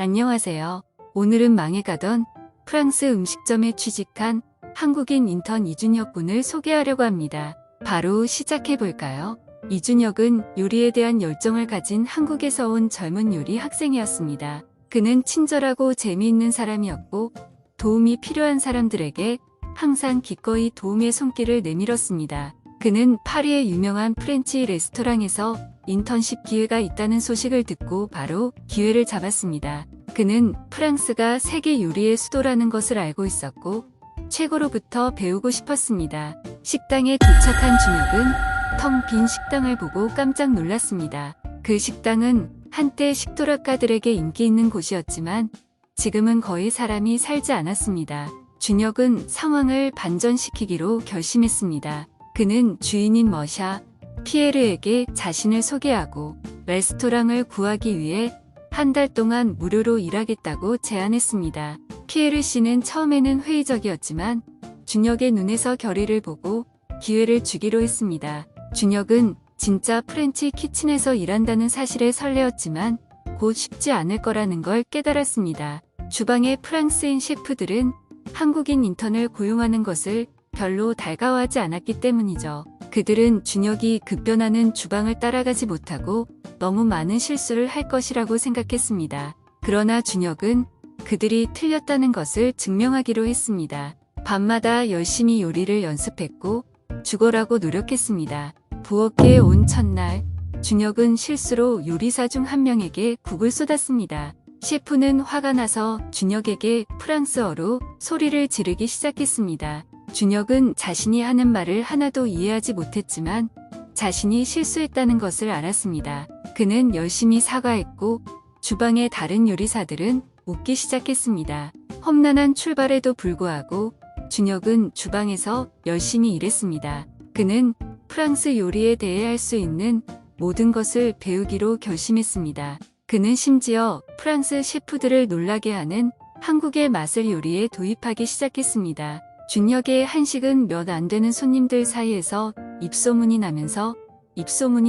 안녕하세요. 오늘은 망해가던 프랑스 음식점에 취직한 한국인 인턴 이준혁 군을 소개하려고 합니다. 바로 시작해볼까요? 이준혁은 요리에 대한 열정을 가진 한국에서 온 젊은 요리 학생이었습니다. 그는 친절하고 재미있는 사람이었고 도움이 필요한 사람들에게 항상 기꺼이 도움의 손길을 내밀었습니다. 그는 파리의 유명한 프렌치 레스토랑에서 인턴십 기회가 있다는 소식을 듣고 바로 기회를 잡았습니다. 그는 프랑스가 세계 요리의 수도라는 것을 알고 있었고 최고로부터 배우고 싶었습니다. 식당에 도착한 준혁은 텅 빈 식당을 보고 깜짝 놀랐습니다. 그 식당은 한때 식도락가들에게 인기 있는 곳이었지만 지금은 거의 사람이 살지 않았습니다. 준혁은 상황을 반전시키기로 결심했습니다. 그는 주인인 머샤 피에르에게 자신을 소개하고 레스토랑을 구하기 위해 한 달 동안 무료로 일하겠다고 제안했습니다. 피에르 씨는 처음에는 회의적이었지만 준혁의 눈에서 결의를 보고 기회를 주기로 했습니다. 준혁은 진짜 프렌치 키친에서 일한다는 사실에 설레었지만 곧 쉽지 않을 거라는 걸 깨달았습니다. 주방의 프랑스인 셰프들은 한국인 인턴을 고용하는 것을 별로 달가워하지 않았기 때문이죠. 그들은 준혁이 급변하는 주방을 따라가지 못하고 너무 많은 실수를 할 것이라고 생각했습니다. 그러나 준혁은 그들이 틀렸다는 것을 증명하기로 했습니다. 밤마다 열심히 요리를 연습했고 죽어라고 노력했습니다. 부엌에 온 첫날, 준혁은 실수로 요리사 중 한 명에게 국을 쏟았습니다. 셰프는 화가 나서 준혁에게 프랑스어로 소리를 지르기 시작했습니다. 준혁은 자신이 하는 말을 하나도 이해하지 못했지만 자신이 실수했다는 것을 알았습니다. 그는 열심히 사과했고 주방의 다른 요리사들은 웃기 시작했습니다. 험난한 출발에도 불구하고 준혁은 주방에서 열심히 일했습니다. 그는 프랑스 요리에 대해 할 수 있는 모든 것을 배우기로 결심했습니다. 그는 심지어 프랑스 셰프들을 놀라게 하는 한국의 맛을 요리에 도입하기 시작했습니다. 준혁의 한식은 몇 안 되는 손님들 사이에서 입소문이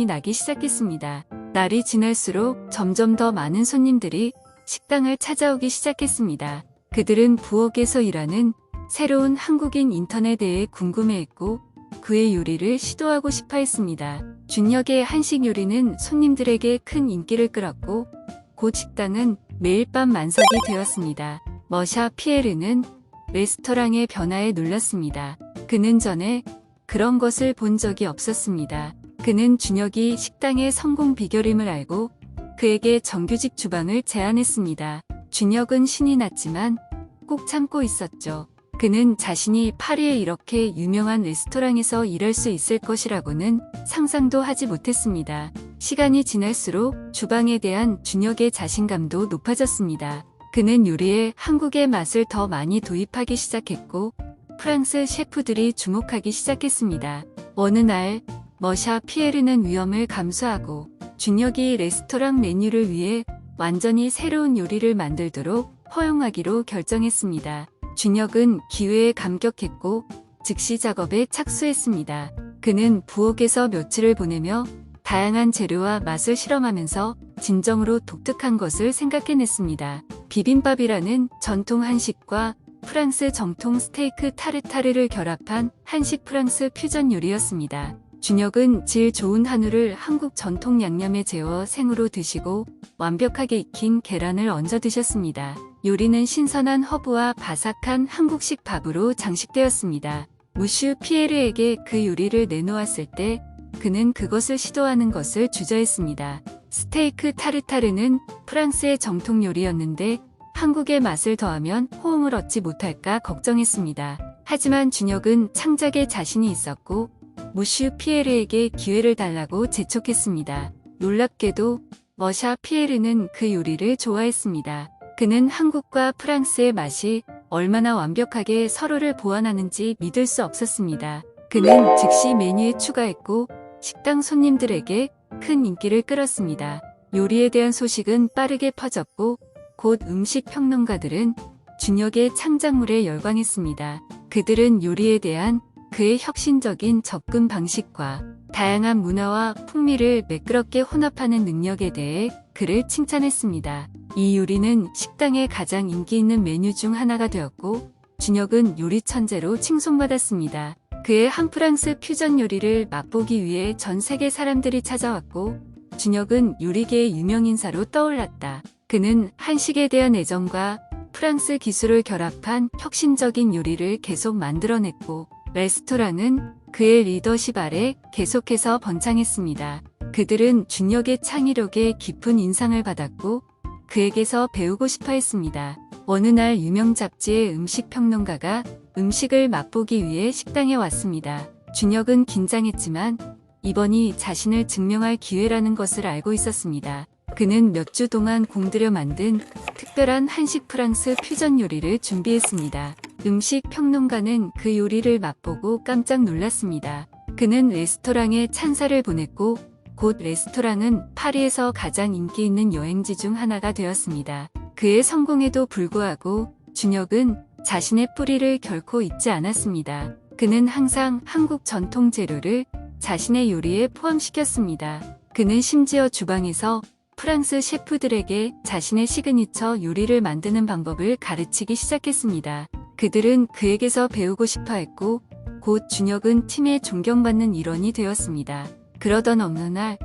나기 시작했습니다. 날이 지날수록 점점 더 많은 손님들이 식당을 찾아오기 시작했습니다. 그들은 부엌에서 일하는 새로운 한국인 인턴에 대해 궁금해했고 그의 요리를 시도하고 싶어 했습니다. 준혁의 한식 요리는 손님들에게 큰 인기를 끌었고 곧 식당은 매일 밤 만석이 되었습니다. 머샤 피에르는 레스토랑의 변화에 놀랐습니다. 그는 전에 그런 것을 본 적이 없었습니다. 그는 준혁이 식당의 성공 비결임을 알고 그에게 정규직 주방을 제안했습니다. 준혁은 신이 났지만 꼭 참고 있었죠. 그는 자신이 파리에 이렇게 유명한 레스토랑에서 일할 수 있을 것이라고는 상상도 하지 못했습니다. 시간이 지날수록 주방에 대한 준혁의 자신감도 높아졌습니다. 그는 요리에 한국의 맛을 더 많이 도입하기 시작했고 프랑스 셰프들이 주목하기 시작했습니다. 어느 날 머샤 피에르는 위험을 감수하고 준혁이 레스토랑 메뉴를 위해 완전히 새로운 요리를 만들도록 허용하기로 결정했습니다. 준혁은 기회에 감격했고 즉시 작업에 착수했습니다. 그는 부엌에서 며칠을 보내며 다양한 재료와 맛을 실험하면서 진정으로 독특한 것을 생각해냈습니다. 비빔밥이라는 전통 한식과 프랑스 정통 스테이크 타르타르를 결합한 한식 프랑스 퓨전 요리였습니다. 준혁은 질 좋은 한우를 한국 전통 양념에 재워 생으로 드시고 완벽하게 익힌 계란을 얹어 드셨습니다. 요리는 신선한 허브와 바삭한 한국식 밥으로 장식되었습니다. 무슈 피에르에게 그 요리를 내놓았을 때 그는 그것을 시도하는 것을 주저했습니다. 스테이크 타르타르는 프랑스의 정통 요리였는데 한국의 맛을 더하면 호응을 얻지 못할까 걱정했습니다. 하지만 준혁은 창작에 자신이 있었고 무슈 피에르에게 기회를 달라고 재촉했습니다. 놀랍게도 머샤 피에르는 그 요리를 좋아했습니다. 그는 한국과 프랑스의 맛이 얼마나 완벽하게 서로를 보완하는지 믿을 수 없었습니다. 그는 즉시 메뉴에 추가했고 식당 손님들에게 큰 인기를 끌었습니다. 요리에 대한 소식은 빠르게 퍼졌고 곧 음식 평론가들은 준혁의 창작물에 열광했습니다. 그들은 요리에 대한 그의 혁신적인 접근 방식과 다양한 문화와 풍미를 매끄럽게 혼합하는 능력에 대해 그를 칭찬했습니다. 이 요리는 식당의 가장 인기 있는 메뉴 중 하나가 되었고 준혁은 요리 천재로 칭송받았습니다. 그의 한 프랑스 퓨전 요리를 맛보기 위해 전 세계 사람들이 찾아왔고 준혁은 요리계의 유명 인사로 떠올랐다. 그는 한식에 대한 애정과 프랑스 기술을 결합한 혁신적인 요리를 계속 만들어냈고 레스토랑은 그의 리더십 아래 계속해서 번창했습니다. 그들은 준혁의 창의력에 깊은 인상을 받았고 그에게서 배우고 싶어 했습니다. 어느 날 유명 잡지의 음식 평론가가 음식을 맛보기 위해 식당에 왔습니다. 준혁은 긴장했지만 이번이 자신을 증명할 기회라는 것을 알고 있었습니다. 그는 몇 주 동안 공들여 만든 특별한 한식 프랑스 퓨전 요리를 준비했습니다. 음식 평론가는 그 요리를 맛보고 깜짝 놀랐습니다. 그는 레스토랑에 찬사를 보냈고 곧 레스토랑은 파리에서 가장 인기 있는 여행지 중 하나가 되었습니다. 그의 성공에도 불구하고 준혁은 자신의 뿌리를 결코 잊지 않았습니다. 그는 항상 한국 전통 재료를 자신의 요리에 포함시켰습니다. 그는 심지어 주방에서 프랑스 셰프들에게 자신의 시그니처 요리를 만드는 방법을 가르치기 시작했습니다. 그들은 그에게서 배우고 싶어 했고 곧 준혁은 팀에 존경받는 일원이 되었습니다. 그러던 어느 날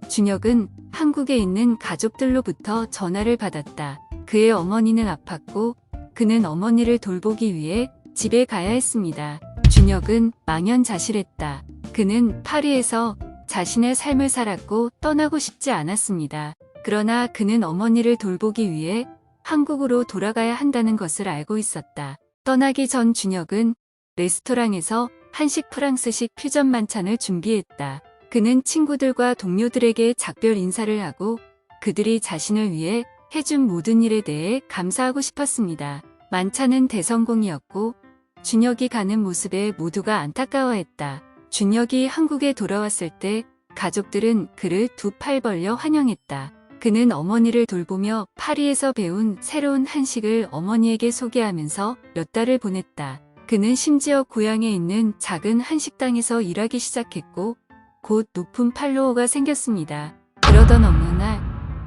준혁은 한국에 있는 가족들로부터 전화를 받았다. 그의 어머니는 아팠고 그는 어머니를 돌보기 위해 집에 가야 했습니다. 준혁은 망연자실했다. 그는 파리에서 자신의 삶을 살았고 떠나고 싶지 않았습니다. 그러나 그는 어머니를 돌보기 위해 한국으로 돌아가야 한다는 것을 알고 있었다. 떠나기 전 준혁은 레스토랑에서 한식 프랑스식 퓨전 만찬을 준비했다. 그는 친구들과 동료들에게 작별 인사를 하고 그들이 자신을 위해 해준 모든 일에 대해 감사하고 싶었습니다. 만찬은 대성공이었고 준혁이 가는 모습에 모두가 안타까워했다. 준혁이 한국에 돌아왔을 때 가족들은 그를 두 팔 벌려 환영했다. 그는 어머니를 돌보며 파리에서 배운 새로운 한식을 어머니에게 소개하면서 몇 달을 보냈다. 그는 심지어 고향에 있는 작은 한식당에서 일하기 시작했고 곧 높은 팔로워가 생겼습니다. 그러던 어느 날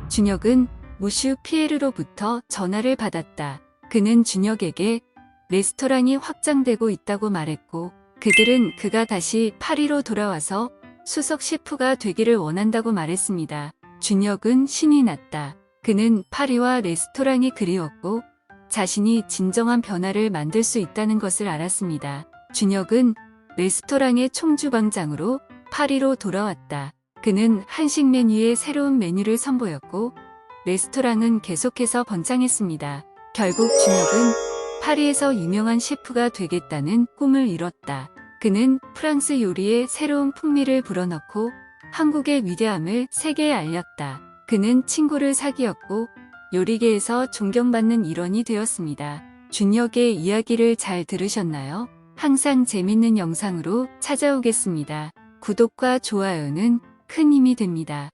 준혁은 무슈 피에르로부터 전화를 받았다. 그는 준혁에게 레스토랑이 확장되고 있다고 말했고 그들은 그가 다시 파리로 돌아와서 수석 셰프가 되기를 원한다고 말했습니다. 준혁은 신이 났다. 그는 파리와 레스토랑이 그리웠고 자신이 진정한 변화를 만들 수 있다는 것을 알았습니다. 준혁은 레스토랑의 총주방장으로 파리로 돌아왔다. 그는 한식 메뉴의 새로운 메뉴를 선보였고 레스토랑은 계속해서 번창했습니다. 결국 준혁은 파리에서 유명한 셰프가 되겠다는 꿈을 이뤘다. 그는 프랑스 요리에 새로운 풍미를 불어넣고 한국의 위대함을 세계에 알렸다. 그는 친구를 사귀었고 요리계에서 존경받는 일원이 되었습니다. 준혁의 이야기를 잘 들으셨나요? 항상 재밌는 영상으로 찾아오겠습니다. 구독과 좋아요는 큰 힘이 됩니다.